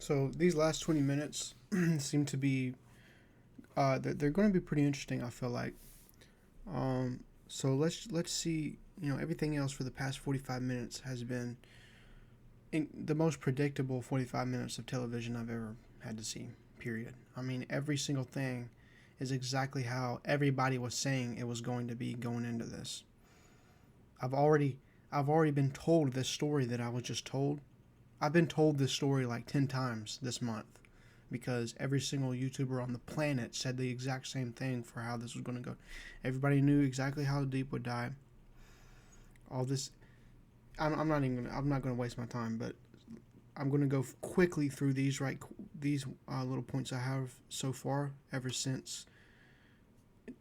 So these last 20 minutes seem to be they're going to be pretty interesting. I feel like. So let's see. Everything else for the past 45 minutes has been the most predictable 45 minutes of television I've ever had to see. Period. I mean, every single thing is exactly how everybody was saying it was going to be going into this. I've already I've already been told this story that I was just told. I've been told this story like 10 times this month because every single YouTuber on the planet said the exact same thing for how this was going to go. Everybody knew exactly how Deep would die. All this, I'm not going to waste my time, but I'm going to go quickly through these little points I have so far ever since.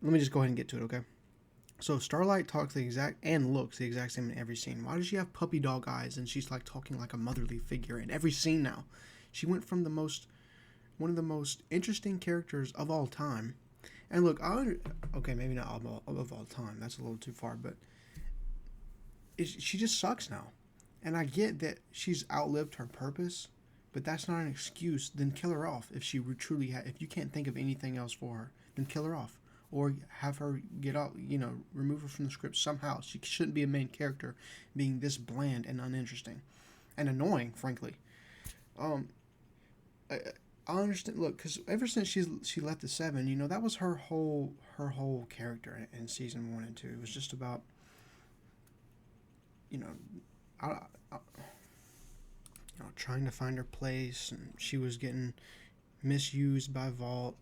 Let me just go ahead and get to it, okay? So Starlight talks the exact and looks the exact same in every scene. Why does she have puppy dog eyes and she's like talking like a motherly figure in every scene now? She went from one of the most interesting characters of all time. And look, okay, maybe not of all time. That's a little too far, but she just sucks now. And I get that she's outlived her purpose, but that's not an excuse. Then kill her off if she truly if you can't think of anything else for her, then kill her off. Or have her get out, remove her from the script somehow. She shouldn't be a main character being this bland and uninteresting. And annoying, frankly. I understand, look, because ever since she left the Seven, that was her whole character in season 1 and 2. It was just about, you know, I, I, trying to find her place, and she was getting misused by Vault.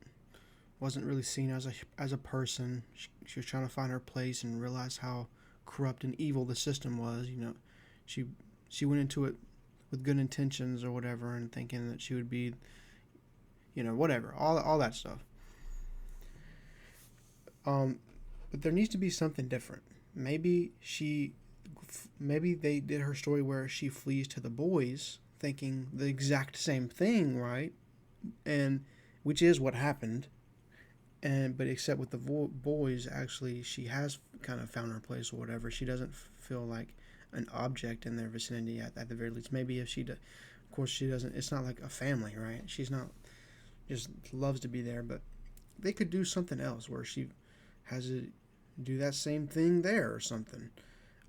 Wasn't really seen as a person. She was trying to find her place and realize how corrupt and evil the system was. She went into it with good intentions or whatever, and thinking that she would be, whatever, all that stuff. But there needs to be something different. Maybe they did her story where she flees to the boys, thinking the exact same thing, right? And which is what happened. But except with the boys, actually, she has kind of found her place or whatever. She doesn't feel like an object in their vicinity at the very least. Maybe if of course she doesn't. It's not like a family, right? She's not just loves to be there, but they could do something else where she has to do that same thing there or something.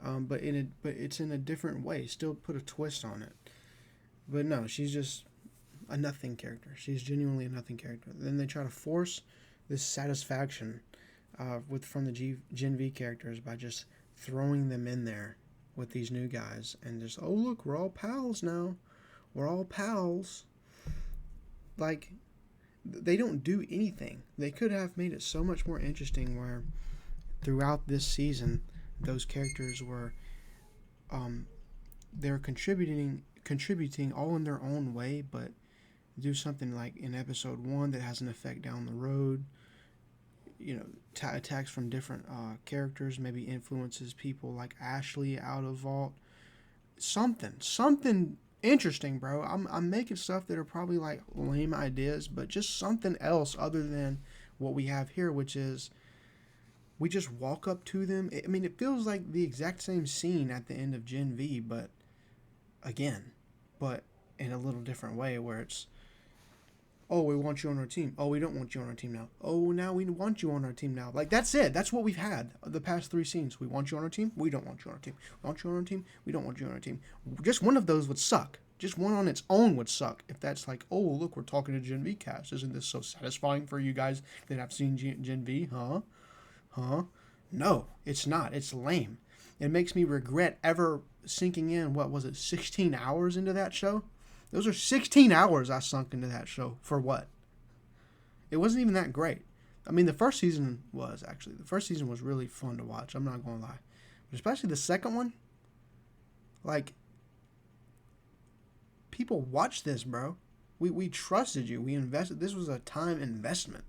But it's in a different way. Still put a twist on it. But no, she's just a nothing character. She's genuinely a nothing character. Then they try to force this satisfaction from the Gen V characters by just throwing them in there with these new guys and just, oh look, we're all pals now. We're all pals. Like, they don't do anything. They could have made it so much more interesting where throughout this season those characters were they're contributing all in their own way, but do something like in episode 1 that has an effect down the road. Attacks from different characters maybe influences people like Ashley out of Vault. Something interesting, bro. I'm making stuff that are probably like lame ideas, but just something else other than what we have here, which is we just walk up to them. I mean, it feels like the exact same scene at the end of Gen V, but in a little different way, where it's, oh, we want you on our team. Oh, we don't want you on our team now. Oh, now we want you on our team now. Like, that's it. That's what we've had the past 3 scenes. We want you on our team. We don't want you on our team. We want you on our team. We don't want you on our team. Just one of those would suck. Just one on its own would suck. If that's like, oh, look, we're talking to Gen V cast. Isn't this so satisfying for you guys that have seen Gen V? Huh? No, it's not. It's lame. It makes me regret ever sinking in, 16 hours into that show? Those are 16 hours I sunk into that show. For what? It wasn't even that great. I mean, the first season was really fun to watch. I'm not going to lie. But especially the second one. Like, people watched this, bro. We trusted you. We invested. This was a time investment.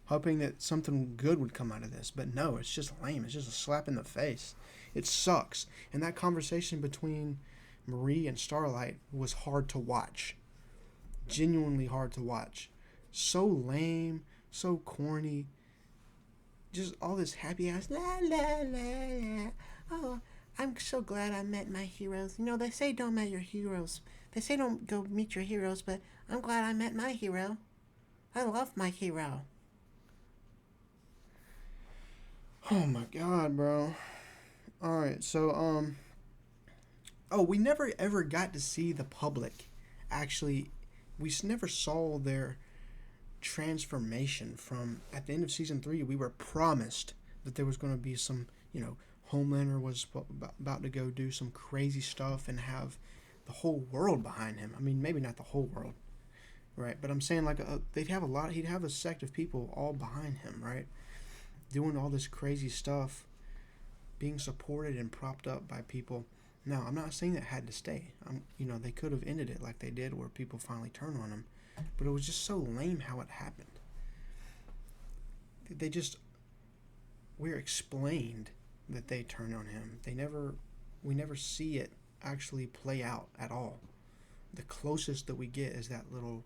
Hoping that something good would come out of this. But no, it's just lame. It's just a slap in the face. It sucks. And that conversation between Marie and Starlight was hard to watch. Genuinely hard to watch. So lame, so corny. Just all this happy ass la la la la. Oh, I'm so glad I met my heroes. They say don't met your heroes, They say don't go meet your heroes, but I'm glad I met my hero. I love my hero. Oh my god, bro. All right, so oh, we never ever got to see the public actually. Never saw their transformation from at the end of season 3. We were promised that there was going to be some, Homelander was about to go do some crazy stuff and have the whole world behind him. I mean, maybe not the whole world, right? But I'm saying like they'd have a lot. He'd have a sect of people all behind him, right? Doing all this crazy stuff, being supported and propped up by people. Now, I'm not saying that had to stay. They could have ended it like they did, where people finally turn on him, but it was just so lame how it happened. They just we're explained that they turn on him. We never see it actually play out at all. The closest that we get is that little,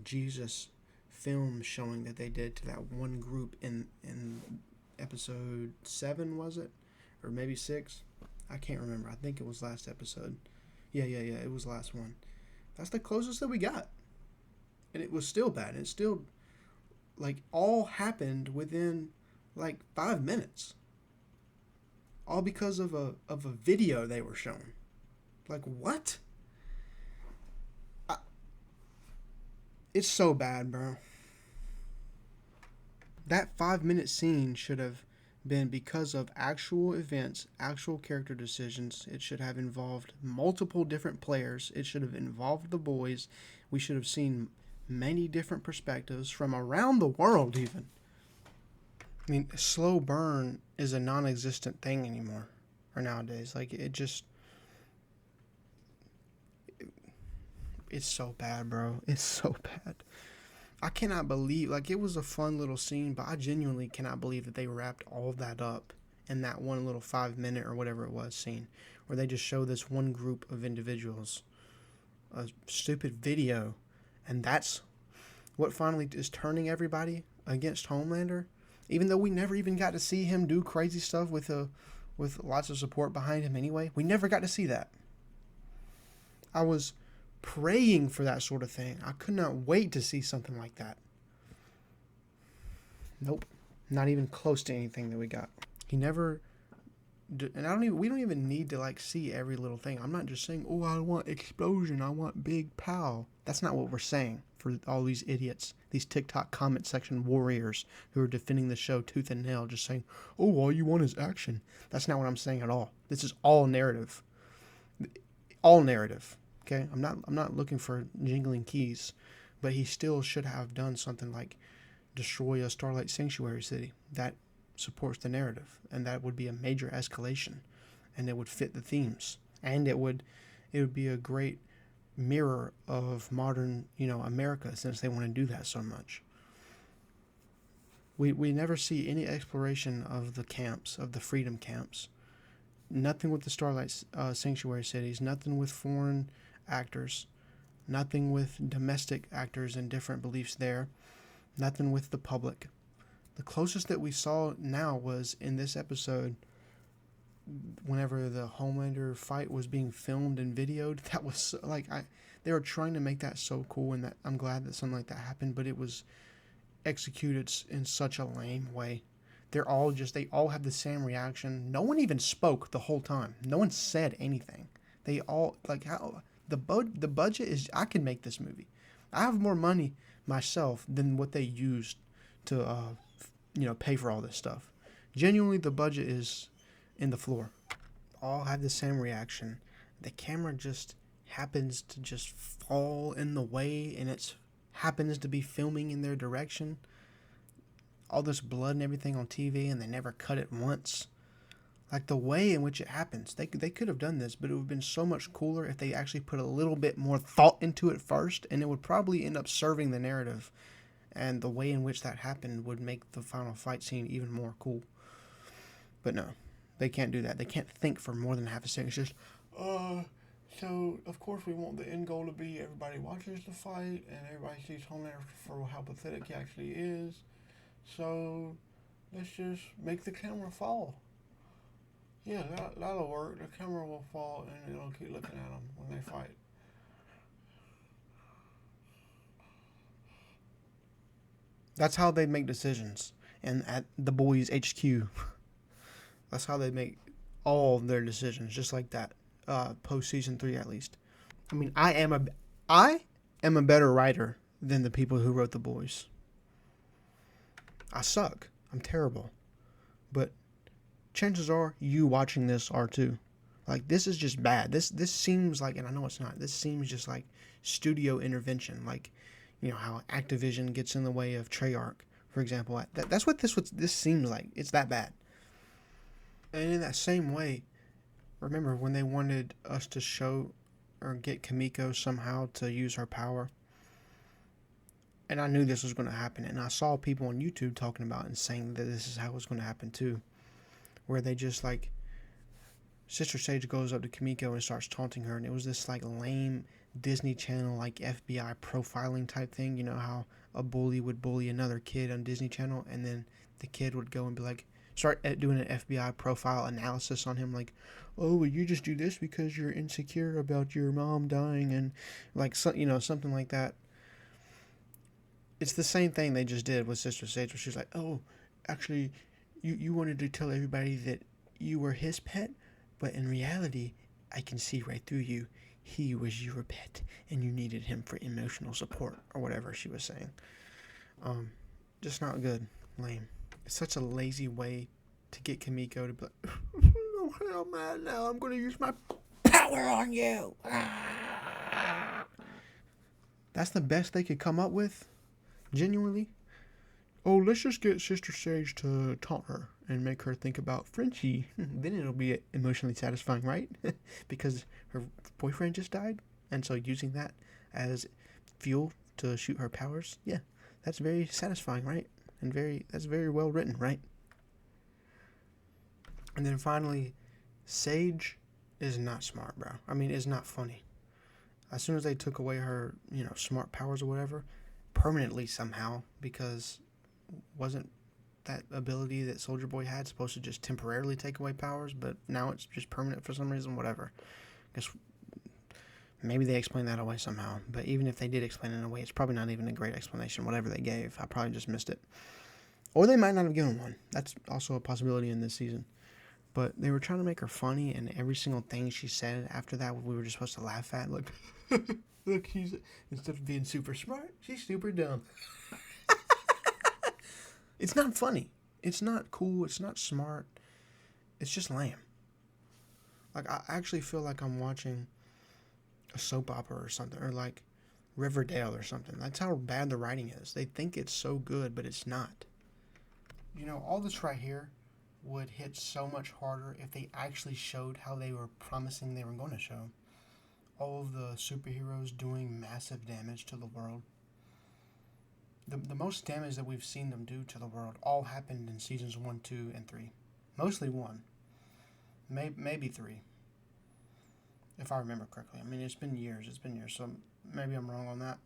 Jesus film showing that they did to that one group in episode 7, was it, or maybe 6? I can't remember. I think it was last episode. Yeah. It was last one. That's the closest that we got, and it was still bad. It still like all happened within like 5 minutes, all because of a video they were showing. Like what? I, it's so bad, bro. That 5 minute scene should have been because of actual events, actual character decisions. It should have involved multiple different players. It should have involved the boys. We should have seen many different perspectives from around the world, even. I mean, slow burn is a non existent thing anymore, or nowadays. Like, it's so bad, bro. It's so bad. I cannot believe, like, it was a fun little scene, but I genuinely cannot believe that they wrapped all of that up in that one little 5 minute or whatever it was scene, where they just show this one group of individuals a stupid video, and that's what finally is turning everybody against Homelander. Even though we never even got to see him do crazy stuff with lots of support behind him anyway, we never got to see that. I was praying for that sort of thing. I could not wait to see something like that. Nope, not even close to anything that we got. He never, and we don't even need to like see every little thing. I'm not just saying, oh, I want explosion, I want big pow. That's not what we're saying for all these idiots, these TikTok comment section warriors who are defending the show tooth and nail, just saying, oh, all you want is action. That's not what I'm saying at all. This is all narrative. All narrative. Okay, I'm not looking for jingling keys, but he still should have done something like destroy a Starlight Sanctuary city. That supports the narrative, and that would be a major escalation, and it would fit the themes, and it would be a great mirror of modern America, since they want to do that so much. We never see any exploration of the camps, of the freedom camps. Nothing with the Starlight Sanctuary cities. Nothing with foreign actors. Nothing with domestic actors and different beliefs there. Nothing with the public. The closest that we saw now was in this episode, whenever the Homelander fight was being filmed and videoed. That was like, they were trying to make that so cool, and that I'm glad that something like that happened, but it was executed in such a lame way. They all have the same reaction. No one even spoke the whole time. No one said anything. They all, like, how the budget is, I can make this movie. I have more money myself than what they used to pay for all this stuff. Genuinely, the budget is in the floor. All have the same reaction. The camera just happens to just fall in the way, and it happens to be filming in their direction. All this blood and everything on TV, and they never cut it once. Like, the way in which it happens, they could have done this, but it would have been so much cooler if they actually put a little bit more thought into it first, and it would probably end up serving the narrative. And the way in which that happened would make the final fight scene even more cool. But no, they can't do that. They can't think for more than half a second. It's just, so of course we want the end goal to be everybody watches the fight and everybody sees Homelander for how pathetic he actually is. So let's just make the camera fall. Yeah, that'll work. The camera will fall and it'll keep looking at them when they fight. That's how they make decisions. And at the boys HQ, that's how they make all of their decisions, just like that. Post season 3, at least. I mean, I am a better writer than the people who wrote the boys. I suck. I'm terrible. But chances are you watching this are too. Like, this is just bad. This seems like, and I know it's not. This seems just like studio intervention. Like, how Activision gets in the way of Treyarch, for example. That's what this seems like. It's that bad. And in that same way, remember when they wanted us to show or get Kimiko somehow to use her power? And I knew this was going to happen. And I saw people on YouTube talking about it and saying that this is how it's going to happen too. Where they just like, Sister Sage goes up to Kimiko and starts taunting her. And it was this like lame Disney Channel like FBI profiling type thing. You know how a bully would bully another kid on Disney Channel. And then the kid would go and be like, start doing an FBI profile analysis on him. Like, oh, well, you just do this because you're insecure about your mom dying. And like, something like that. It's the same thing they just did with Sister Sage, where she's like, oh, actually, you wanted to tell everybody that you were his pet, but in reality, I can see right through you. He was your pet, and you needed him for emotional support, or whatever she was saying. Just not good. Lame. It's such a lazy way to get Kimiko to be like, oh, hell, man, now I'm going to use my power on you. That's the best they could come up with? Genuinely? Oh, let's just get Sister Sage to taunt her and make her think about Frenchie. Then it'll be emotionally satisfying, right? Because her boyfriend just died. And so using that as fuel to shoot her powers, yeah, that's very satisfying, right? And that's very well written, right? And then finally, Sage is not smart, bro. I mean, it's not funny. As soon as they took away her, smart powers or whatever, permanently somehow, because wasn't that ability that Soldier Boy had supposed to just temporarily take away powers, but now it's just permanent for some reason, whatever. I guess maybe they explained that away somehow, but even if they did explain it away, it's probably not even a great explanation, whatever they gave. I probably just missed it. Or they might not have given one. That's also a possibility in this season. But they were trying to make her funny, and every single thing she said after that, we were just supposed to laugh at. Look, look, instead of being super smart, she's super dumb. It's not funny. It's not cool. It's not smart. It's just lame. Like, I actually feel like I'm watching a soap opera or something, or like Riverdale or something. That's how bad the writing is. They think it's so good, but it's not. All this right here would hit so much harder if they actually showed how they were promising they were going to show. All of the superheroes doing massive damage to the world. The most damage that we've seen them do to the world all happened in seasons 1, 2, and 3. Mostly 1. Maybe 3. If I remember correctly. I mean, it's been years, so maybe I'm wrong on that.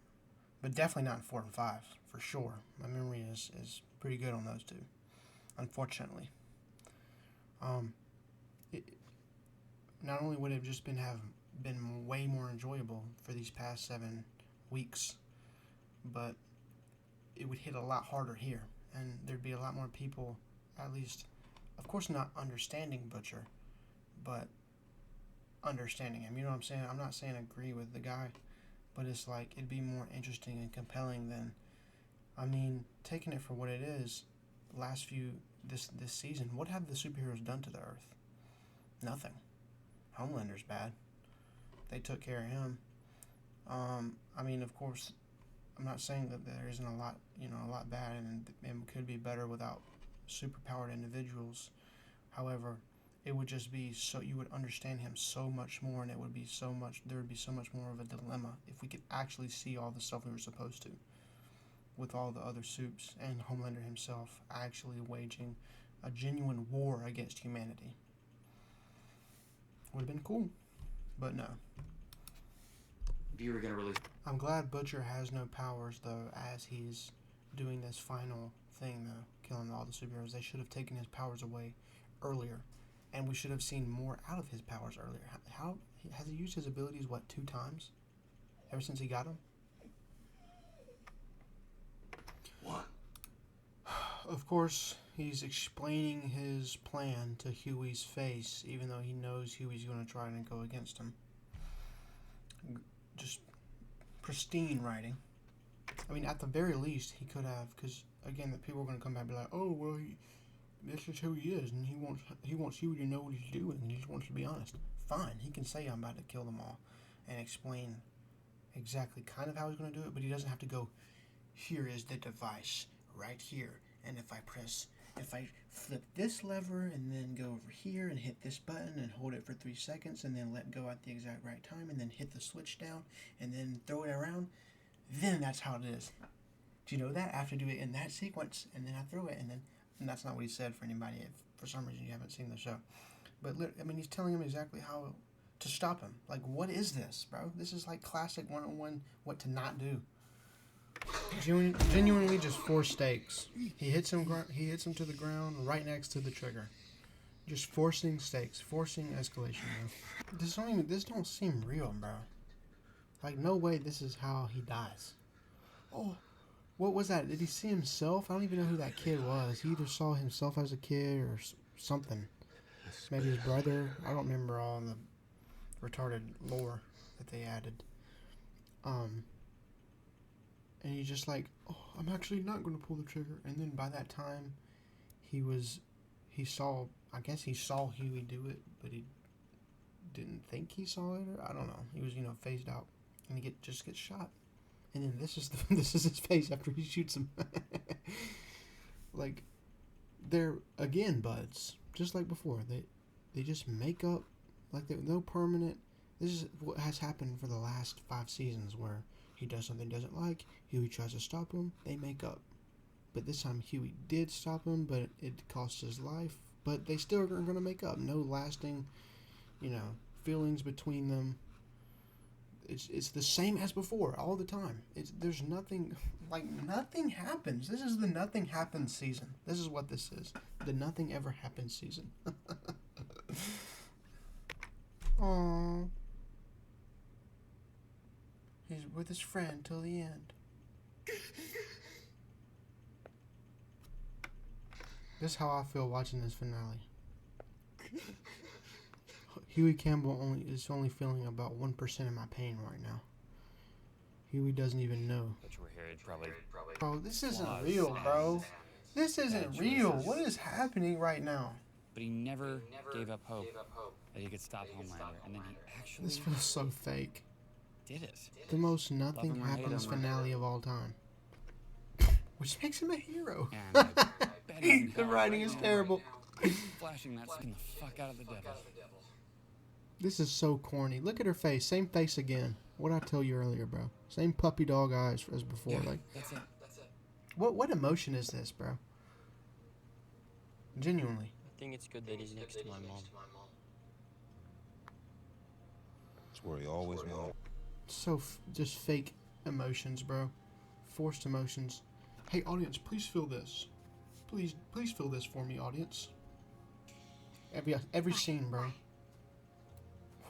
But definitely not in 4 and 5, for sure. My memory is pretty good on those two, unfortunately. Not only would it have just been way more enjoyable for these past 7 weeks, but it would hit a lot harder here, and there'd be a lot more people, at least, of course, not understanding Butcher, but understanding him. You know what I'm saying? I'm not saying agree with the guy, but it's like it'd be more interesting and compelling than, taking it for what it is. This season, what have the superheroes done to the Earth? Nothing. Homelander's bad. They took care of him. Of course, I'm not saying that there isn't a lot bad, and it could be better without superpowered individuals. However, it would just be so you would understand him so much more, and there would be so much more of a dilemma if we could actually see all the stuff we were supposed to, with all the other supes and Homelander himself actually waging a genuine war against humanity. Would have been cool, but no. You were gonna release. I'm glad Butcher has no powers, though, as he's doing this final thing, though, killing all the superheroes. They should have taken his powers away earlier, and we should have seen more out of his powers earlier. How has he used his abilities, 2 times? Ever since he got them? What? Of course, he's explaining his plan to Huey's face, even though he knows Huey's going to try and go against him. Just pristine writing. I mean, at the very least, he could have, because again, the people are going to come back and be like, "Oh, well, this is who he is, and he wants Huey to know what he's doing, and he just wants to be honest." Fine, he can say, "I'm about to kill them all," and explain exactly kind of how he's going to do it, but he doesn't have to go, "Here is the device right here, and if I flip this lever and then go over here and hit this button and hold it for 3 seconds and then let go at the exact right time and then hit the switch down and then throw it around, then that's how it is. Do you know that? I have to do it in that sequence, and then I throw it, and that's not what he said for anybody if for some reason you haven't seen the show. But I mean, he's telling him exactly how to stop him. Like, what is this, bro? This is like classic 101 what to not do. Genuinely just 4 stakes. He hits him to the ground right next to the trigger. Just forcing stakes, forcing escalation, bro. This don't seem real, bro. Like, no way this is how he dies. Oh, what was that? Did he see himself? I don't even know who that kid was. He either saw himself as a kid or something. Maybe his brother. I don't remember all the retarded lore that they added. And he's just like, "Oh, I'm actually not going to pull the trigger." And then by that time, he saw Huey do it, but he didn't think he saw it, or I don't know. He was, phased out, and he just gets shot. And then this is his face after he shoots him. Like, they're again buds, just like before. They just make up, like they're no permanent. This is what has happened for the last 5 seasons, where he does something he doesn't like, Huey tries to stop him, they make up. But this time Huey did stop him, but it cost his life. But they still are going to make up. No lasting, feelings between them. It's the same as before all the time. There's nothing, like nothing happens. This is the nothing happens season. This is what this is. The nothing ever happens season. Aww. He's with his friend till the end. This is how I feel watching this finale. Huey Campbell is only feeling about 1% of my pain right now. Huey doesn't even know. But you were here, probably. Bro, this isn't real, bro. This isn't real. What is happening right now? But he never gave up hope that he could stop Homelander, and then he actually This feels so fake. did it. The most nothing Love him or hate happens him. finale of all time. Which makes him a hero. And I bet he's in The hell writing right is now, terrible. flashing that skin the fuck out of the devil. This is so corny. Look at her face. Same face again. What I tell you earlier, bro. Same puppy dog eyes as before. Yeah, Like, that's it. what emotion is this, bro? Genuinely. I think it's good that he's next to my mom. That's where he always wanted. So just fake emotions, bro. Forced emotions. Hey, audience, please feel this. Please feel this for me, audience. Every scene, bro.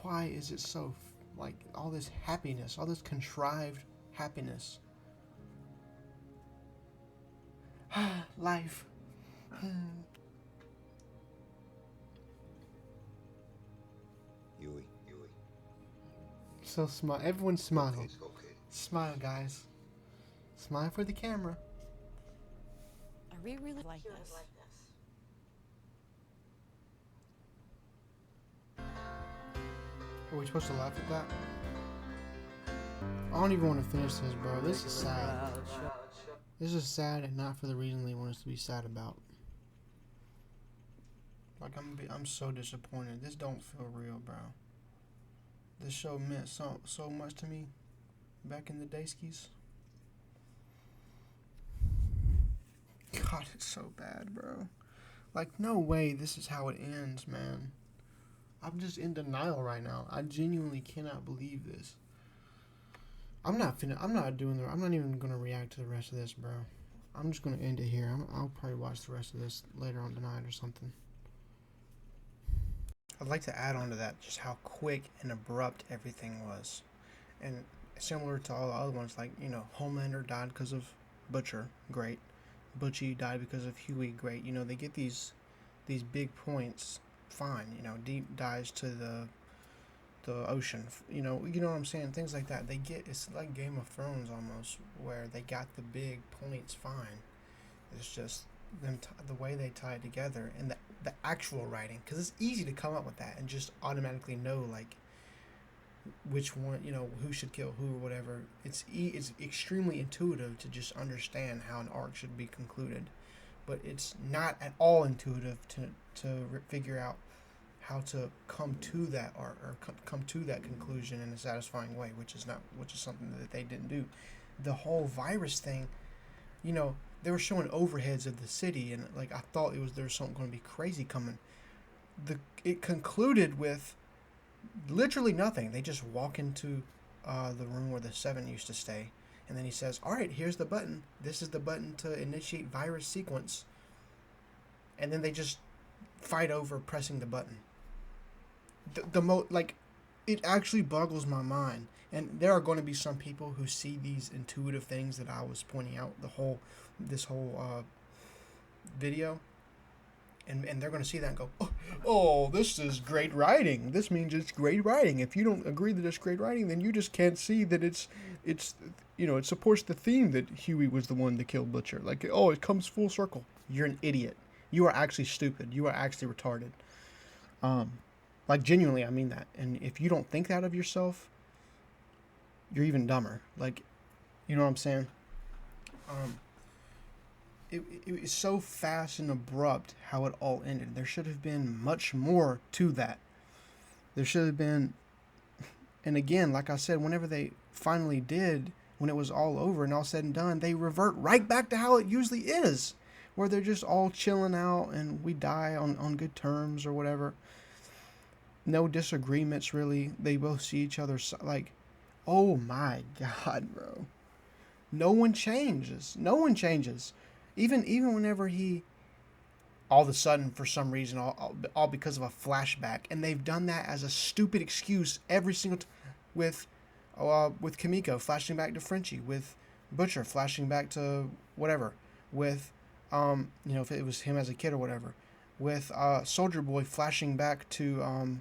Why is it so like all this happiness, all this contrived happiness? Life. Huey. So smile. Everyone smile. Okay, it's okay. Smile, guys. Smile for the camera. Are we really like this? Are we supposed to laugh at that? I don't even want to finish this, bro. This is sad. This is sad, and not for the reason they want us to be sad about. Like, I'm so disappointed. This don't feel real, bro. This show meant so much to me back in the dayskis. God, it's so bad, bro. Like, no way this is how it ends, man. I'm just in denial right now. I genuinely cannot believe this. I'm not even gonna react to the rest of this, bro. I'm just gonna end it here. I'll probably watch the rest of this later on tonight or something. I'd like to add on to that just how quick and abrupt everything was. And similar to all the other ones, like, Homelander died because of Butcher, great. Butchie died because of Huey, great. You know, they get these big points, fine. You know, Deep dies to the ocean. You know what I'm saying? Things like that. They get, it's like Game of Thrones almost, where they got the big points, fine. It's just them the way they tie it together and the actual writing, because it's easy to come up with that and just automatically know like which one, you know, who should kill who or whatever. It's extremely intuitive to just understand how an arc should be concluded, but it's not at all intuitive to figure out how to come to that arc or come to that conclusion in a satisfying way, which is something that they didn't do. The whole virus thing, you know, they were showing overheads of the city, and like I thought there's something going to be crazy coming. It concluded with literally nothing. They just walk into the room where the Seven used to stay, and then he says, "All right, here's the button. This is the button to initiate virus sequence," and then they just fight over pressing the button. It actually boggles my mind. And there are going to be some people who see these intuitive things that I was pointing out this whole video, and they're going to see that and go, oh, this is great writing. This means it's great writing. If you don't agree that it's great writing, then you just can't see that it's you know, it supports the theme that Huey was the one that killed Butcher. Like, oh, it comes full circle. You're an idiot. You are actually stupid. You are actually retarded. Like, genuinely, I mean that. And if you don't think that of yourself, you're even dumber. Like, you know what I'm saying? It was so fast and abrupt how it all ended. There should have been much more to that. There should have been, and again, like I said, whenever they finally did, when it was all over and all said and done, they revert right back to how it usually is, where they're just all chilling out and we die on good terms or whatever. No disagreements, really. They both see each other, like, oh my God, bro. No one changes. No one changes. Even whenever he, all of a sudden, for some reason, all because of a flashback, and they've done that as a stupid excuse every single time, with Kimiko flashing back to Frenchie, with Butcher flashing back to whatever, with you know, if it was him as a kid or whatever, with Soldier Boy flashing back to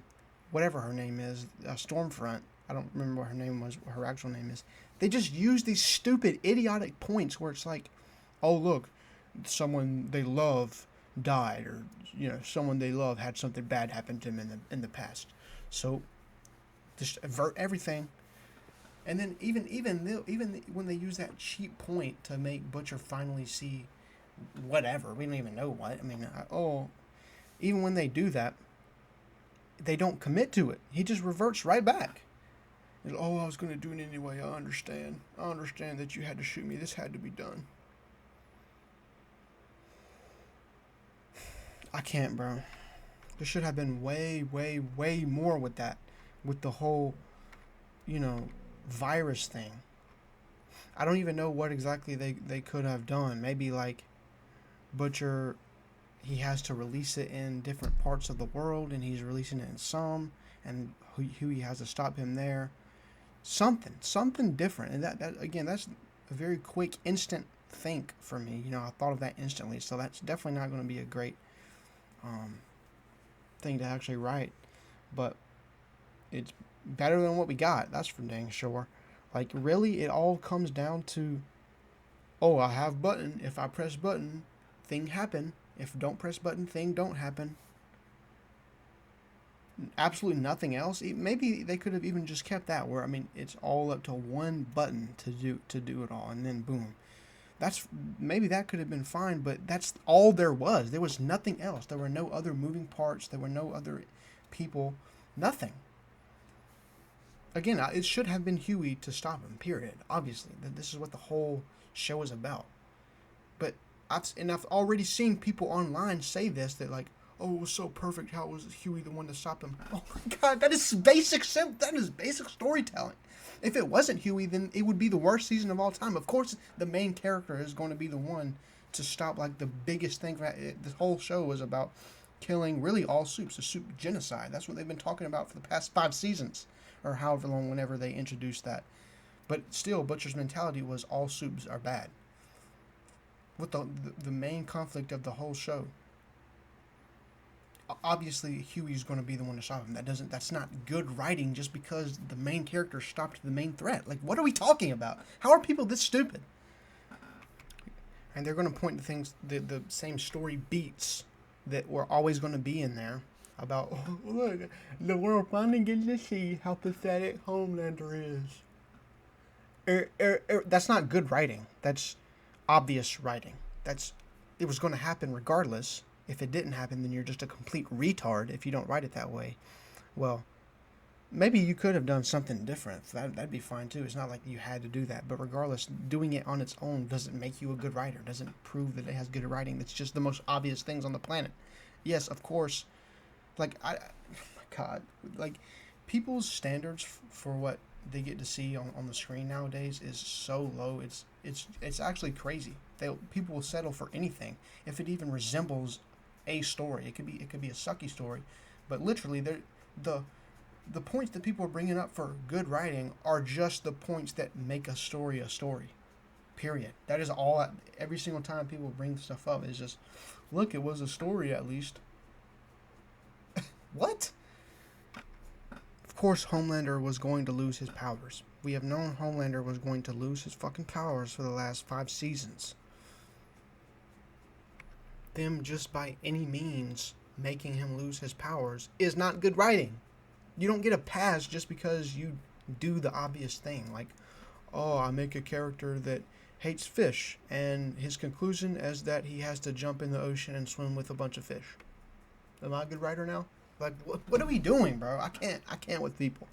whatever her name is, Stormfront. I don't remember what her name was, what her actual name is. They just use these stupid, idiotic points where it's like, oh, look, someone they love died, or, you know, someone they love had something bad happen to them in the past. So just avert everything. And then even when they use that cheap point to make Butcher finally see whatever, we don't even know what. I mean, even when they do that, they don't commit to it. He just reverts right back. Oh, I was going to do it anyway. I understand that you had to shoot me. This had to be done. I can't, bro. There should have been way, way, way more with that. With the whole, you know, virus thing. I don't even know what exactly they could have done. Maybe like Butcher, he has to release it in different parts of the world, and he's releasing it in some, and Huey has to stop him there. Something different. And that again, that's a very quick, instant think for me. You know, I thought of that instantly, so that's definitely not going to be a great thing to actually write, but it's better than what we got, that's for dang sure. Like, really, it all comes down to, oh, I have button, if I press button, thing happen, if don't press button, thing don't happen. Absolutely nothing else. Maybe they could have even just kept that, where, I mean, it's all up to one button to do it all, and then boom. Maybe that could have been fine, but that's all there was. There was nothing else. There were no other moving parts. There were no other people. Nothing. Again, it should have been Huey to stop him, period. Obviously. This is what the whole show is about. But I've already seen people online say this, that like, oh, it was so perfect how it was Huey the one to stop him. Oh my God, that is basic storytelling. If it wasn't Huey, then it would be the worst season of all time. Of course, the main character is going to be the one to stop, like, the biggest thing. The whole show was about killing really all soups, the soup genocide. That's what they've been talking about for the past 5 seasons, or however long, whenever they introduced that. But still, Butcher's mentality was all soups are bad. with the main conflict of the whole show. Obviously, Huey's going to be the one to stop him. That's not good writing just because the main character stopped the main threat. Like, what are we talking about? How are people this stupid? And they're going to point to things, the same story beats that were always going to be in there about, oh, look, the world finally gets to see how pathetic Homelander is. That's not good writing. That's obvious writing. It was going to happen regardless. If it didn't happen, then you're just a complete retard if you don't write it that way. Well, maybe you could have done something different. That'd be fine too. It's not like you had to do that. But regardless, doing it on its own doesn't make you a good writer. Doesn't prove that it has good writing. That's just the most obvious things on the planet. Yes, of course. Like, oh my God. Like, people's standards for what they get to see on the screen nowadays is so low. It's actually crazy. People will settle for anything if it even resembles a story. It could be a sucky story, but literally the points that people are bringing up for good writing are just the points that make a story. Period. That is all. Every single time people bring stuff up is just, look, it was a story at least. What? Of course, Homelander was going to lose his powers. We have known Homelander was going to lose his fucking powers for the last 5 seasons. Them just by any means making him lose his powers is not good writing. You don't get a pass just because you do the obvious thing. Like, oh, I make a character that hates fish, and his conclusion is that he has to jump in the ocean and swim with a bunch of fish. Am I a good writer now? Like, what are we doing, bro? I can't with people.